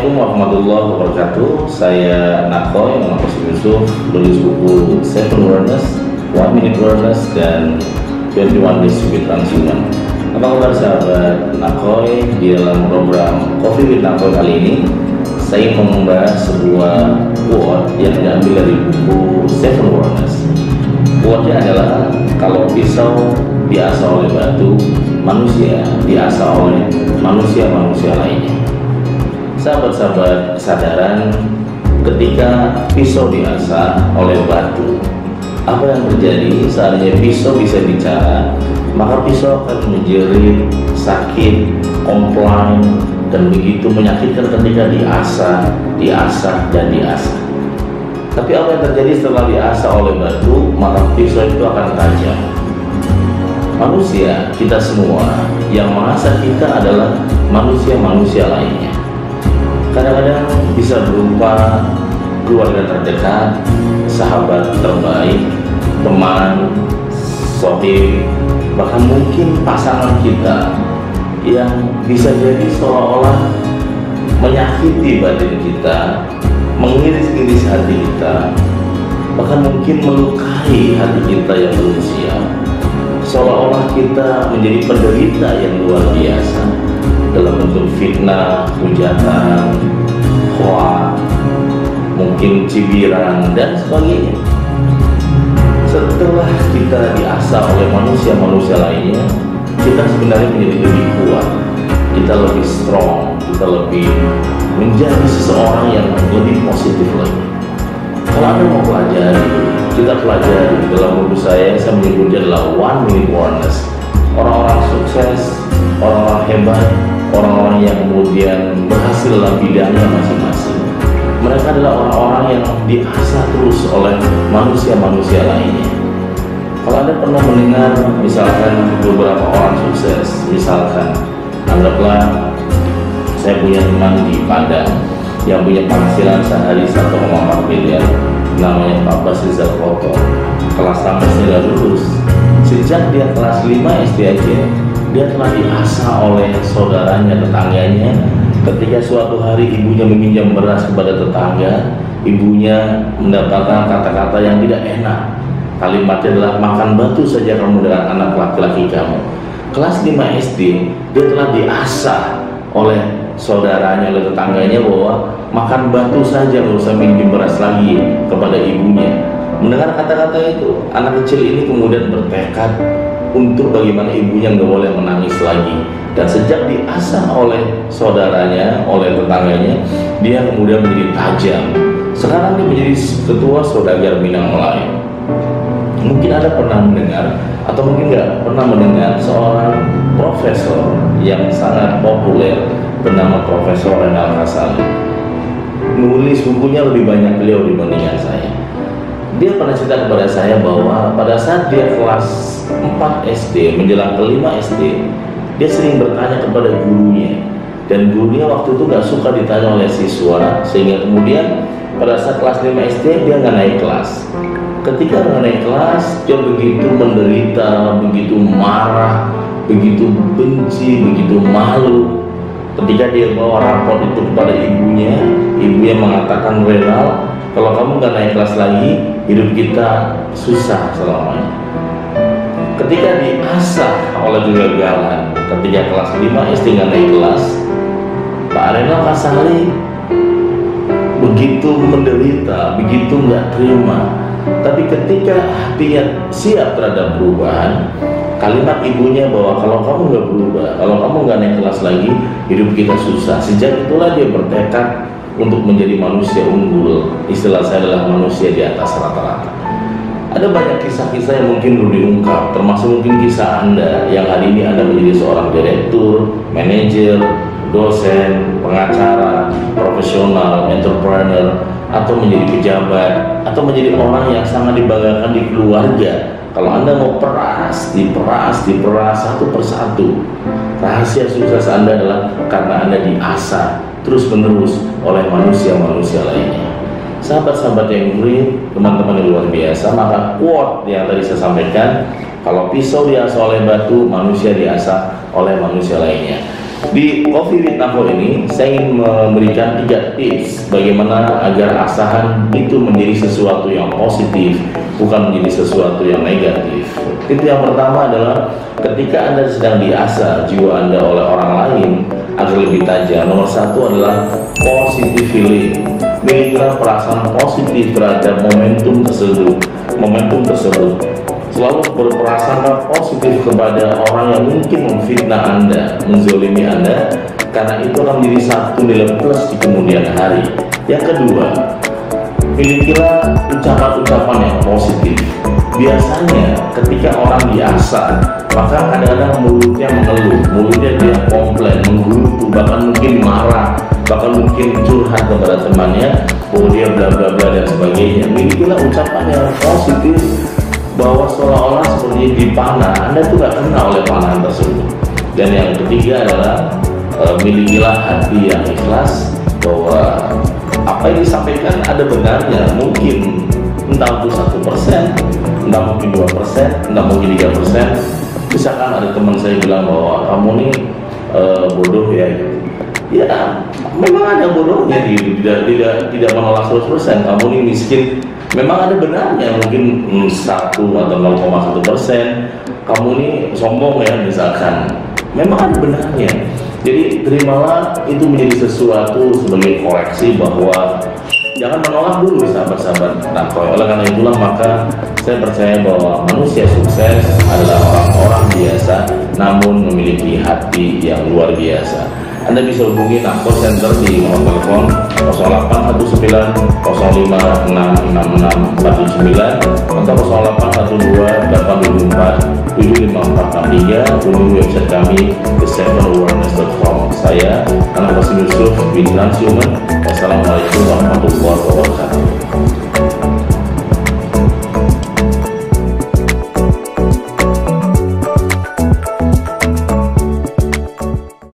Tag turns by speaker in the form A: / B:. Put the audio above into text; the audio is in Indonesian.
A: Assalamualaikum warahmatullahi wabarakatuh. Saya Nakoy, nama Yusuf, menulis buku 7 Awareness, 1 Minute Awareness, dan 21 Days to be Transhuman. Apa kabar sahabat Nakoy? Di dalam program Coffee with Nakoy kali ini, saya mau membahas sebuah quote yang diambil dari buku 7 Awareness. Quote-nya adalah, kalau pisau diasah oleh batu, manusia diasah oleh manusia-manusia lainnya. Sahabat-sahabat kesadaran, ketika pisau diasah oleh batu, apa yang terjadi? Seandainya pisau bisa bicara, maka pisau akan menjerit, sakit, komplain, dan begitu menyakitkan ketika diasah, dan diasah. Tapi apa yang terjadi setelah diasah oleh batu? Maka pisau itu akan tajam. Manusia, kita semua, yang mengasah kita adalah manusia-manusia lainnya. Kadang-kadang bisa berupa keluarga terdekat, sahabat terbaik, teman, sohib, bahkan mungkin pasangan kita yang bisa jadi seolah-olah menyakiti batin kita, mengiris-iris hati kita, bahkan mungkin melukai hati kita yang belum siap. Seolah-olah kita menjadi penderita yang luar biasa dalam bentuk fitnah, hujatan, hoak, mungkin cibiran, dan sebagainya. Setelah kita diasah oleh manusia-manusia lainnya, kita sebenarnya menjadi lebih kuat, kita lebih strong, kita lebih menjadi seseorang yang lebih positif lagi. Kalau Anda mau pelajari, kita pelajari. Dalam buku saya menyebutnya adalah 1 Minute Awareness. Orang-orang sukses, orang-orang hebat, orang-orang yang kemudian berhasil dalam bidangnya masing-masing, mereka adalah orang-orang yang diasah terus oleh manusia-manusia lainnya. Kalau Anda pernah mendengar misalkan beberapa orang sukses, misalkan anggaplah saya punya teman di Padang yang punya penghasilan sehari 1,4 miliar, namanya Pak Basrizal Koto. Kelas 6 sudah lulus. Sejak dia kelas 5 SD aja, dia telah diasah oleh saudaranya, tetangganya. Ketika suatu hari ibunya meminjam beras kepada tetangga, ibunya mendapatkan kata-kata yang tidak enak. Kalimatnya adalah, makan batu saja kamu dengan anak laki-laki kamu. Kelas 5 SD, dia telah diasah oleh saudaranya, oleh tetangganya, bahwa makan batu saja, nggak usah minjem beras lagi kepada ibunya. Mendengar kata-kata itu, anak kecil ini kemudian bertekad untuk bagaimana ibunya nggak boleh menangis lagi. Dan sejak diasah oleh saudaranya, oleh tetangganya, dia kemudian menjadi tajam. Sekarang dia menjadi ketua saudagar Minang Melayu. Mungkin Anda pernah mendengar, atau mungkin nggak pernah mendengar, seorang profesor yang sangat populer bernama Profesor Renal Kasali. Nulis bukunya lebih banyak beliau dibandingkan saya. Dia pernah cerita kepada saya bahwa pada saat dia kelas 4 SD menjelang ke 5 SD, dia sering bertanya kepada gurunya, dan gurunya waktu itu gak suka ditanya oleh siswa, sehingga kemudian pada saat kelas 5 SD dia gak naik kelas. Ketika gak naik kelas, dia begitu menderita, begitu marah, begitu benci, begitu malu. Ketika dia bawa rapor itu kepada ibunya mengatakan, Renal, kalau kamu gak naik kelas lagi, hidup kita susah selamanya. Ketika diasah oleh kegagalan, ketika kelas 5 SD gak naik kelas, Pak Renal Kasali begitu menderita, begitu gak terima. Tapi ketika hatinya siap terhadap perubahan, kalimat ibunya bahwa kalau kamu gak berubah, kalau kamu gak naik kelas lagi, hidup kita susah. Sejak itulah dia bertekad untuk menjadi manusia unggul. Istilah saya adalah manusia di atas rata-rata. Ada banyak kisah-kisah yang mungkin perlu diungkap, termasuk mungkin kisah Anda yang hari ini Anda menjadi seorang direktur, manajer, dosen, pengacara, profesional, entrepreneur, atau menjadi pejabat, atau menjadi orang yang sangat dibanggakan di keluarga. Kalau Anda mau diperas satu persatu. Rahasia sukses Anda adalah karena Anda diasah terus-menerus oleh manusia-manusia lainnya. Sahabat-sahabat yang mulia, teman-teman yang luar biasa, maka quote yang tadi saya sampaikan, kalau pisau diasah oleh batu, manusia diasah oleh manusia lainnya. Di Coffee with Nako ini saya ingin memberikan 3 tips bagaimana agar asahan itu menjadi sesuatu yang positif, bukan menjadi sesuatu yang negatif. Tips yang pertama adalah ketika Anda sedang diasah jiwa Anda oleh orang lain agar lebih tajam, nomor 1 adalah positive feeling. Milikilah perasaan positif terhadap momentum tersebut. Selalu berprasangka positif kepada orang yang mungkin memfitnah Anda, menzolimi Anda, karena itu akan menjadi satu nilai plus di kemudian hari. Yang kedua, milikilah ucapan-ucapan yang positif. Biasanya ketika orang diasah, maka kadang-kadang mulutnya mengeluh, mulutnya dia komplain, menggerutu, bahkan mungkin marah, bahkan mungkin curhat kepada temannya, bahwa dia bla bla bla dan sebagainya. Milikilah ucapan yang positif, bahwa seolah-olah seperti dipanah, Anda tuh gak kenal oleh panahan tersebut. Dan yang ketiga adalah milikilah hati yang ikhlas, bahwa apa yang disampaikan ada benarnya. Mungkin entah itu 1%, entah mungkin 2%, entah mungkin 3%. Misalkan ada teman saya bilang bahwa kamu nih bodoh ya, gitu. Ya memang ada bodohnya, tidak menolak 100%. Kamu nih miskin, memang ada benarnya, mungkin 1 atau 0,1%. Kamu ini sombong ya misalkan, memang ada benarnya. Jadi terimalah itu menjadi sesuatu sebagai koreksi, bahwa jangan menolak dulu sahabat-sahabat Nako. Oleh karena itulah maka saya percaya bahwa manusia sukses adalah orang-orang biasa namun memiliki hati yang luar biasa. Anda bisa hubungi Nako Center di nomor telepon 0819 05 666 479 atau 0812 824 75463, hubungi website kami the7awareness.com. Saya Anak Qasim Yusuf, Bintang Human. Wassalamualaikum warahmatullahi wabarakatuh.